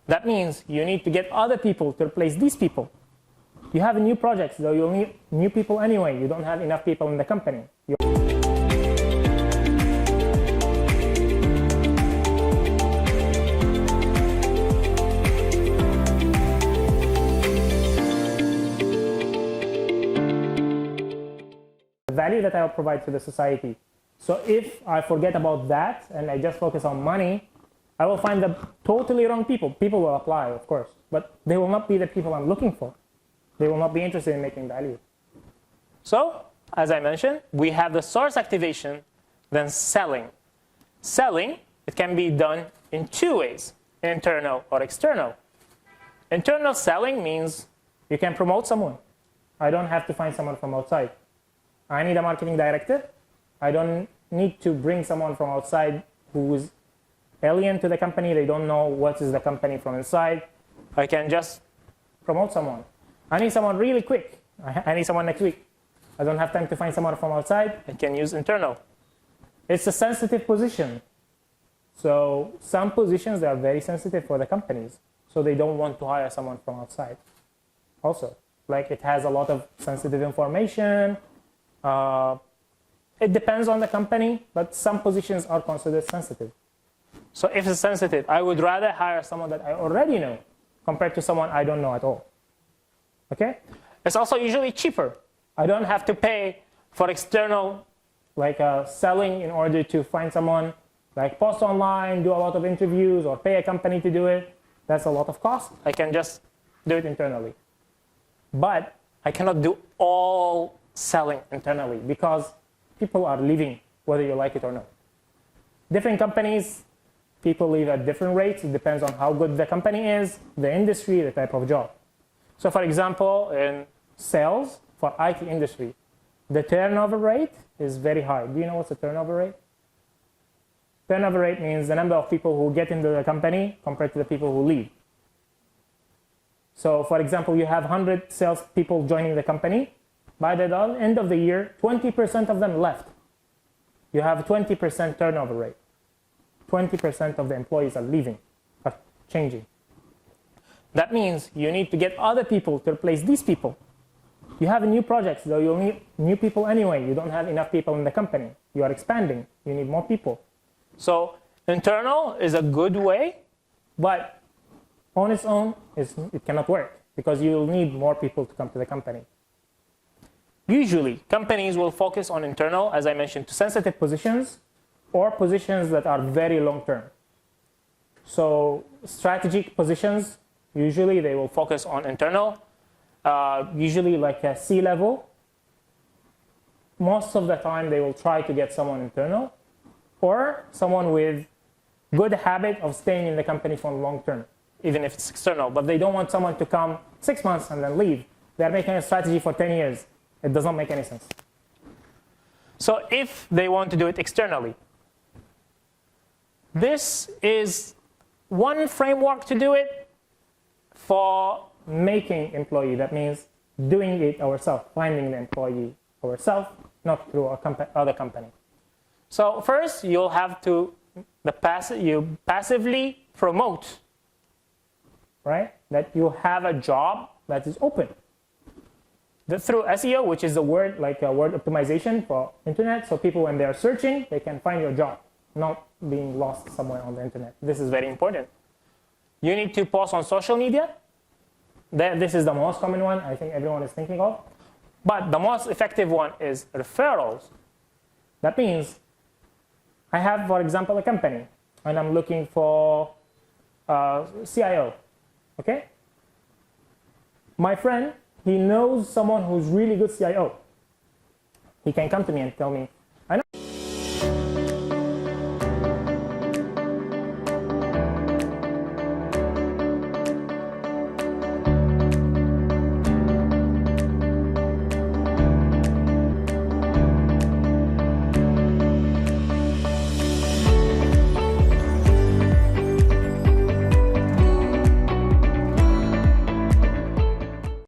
That means you need to get other people to replace these people. You have a new project, so you'll need new people anyway. You don't have enough people in the company. The value that I'll provide to the society. So if I forget about that and I just focus on money, I will find the totally wrong people. People will apply, of course, but they will not be the people I'm looking for. They will not be interested in making value. So, as I mentioned, we have the source activation, then selling. Selling, it can be done in two ways, internal or external. Internal selling means you can promote someone. I don't have to find someone from outside. I need a marketing director. I don't need to bring someone from outside who is alien to the company. They don't know what is the company from inside. I can just promote someone. I need someone really quick. I need someone next week. I don't have time to find someone from outside. I can use internal. It's a sensitive position. So some positions are very sensitive for the companies. So they don't want to hire someone from outside. Also, like it has a lot of sensitive information. It depends on the company, but some positions are considered sensitive. So if it's sensitive, I would rather hire someone that I already know compared to someone I don't know at all. Okay? It's also usually cheaper. I don't have to pay for external selling in order to find someone, like post online, do a lot of interviews, or pay a company to do it. That's a lot of cost. I can just do it internally. But I cannot do all selling internally because people are leaving whether you like it or not. Different companies, people leave at different rates. It depends on how good the company is, the industry, the type of job. So for example, in sales for IT industry, the turnover rate is very high. Do you know what's a turnover rate? Turnover rate means the number of people who get into the company compared to the people who leave. So for example, you have 100 salespeople joining the company. By the end of the year, 20% of them left. You have 20% turnover rate. 20% of the employees are leaving, are changing. That means you need to get other people to replace these people. You have a new project, so you'll need new people anyway. You don't have enough people in the company. You are expanding. You need more people. So internal is a good way, but on its own, it cannot work because you will need more people to come to the company. Usually, companies will focus on internal, as I mentioned, to sensitive positions or positions that are very long-term. So strategic positions, usually they will focus on internal, usually like a C-level. Most of the time, they will try to get someone internal or someone with good habit of staying in the company for long term, even if it's external. But they don't want someone to come 6 months and then leave. They're making a strategy for 10 years. It does not make any sense. So if they want to do it externally, this is one framework to do it for making employee. That means doing it ourselves, finding the employee ourselves, not through other company. So first, you'll have to you passively promote, right? That you have a job that is open. Through SEO, which is a word word optimization for internet, so people when they are searching, they can find your job, not being lost somewhere on the internet. This is very important. You need to post on social media. This is the most common one I think everyone is thinking of. But the most effective one is referrals. That means I have, for example, a company, and I'm looking for a CIO. Okay? My friend, he knows someone who's really good CIO. He can come to me and tell me,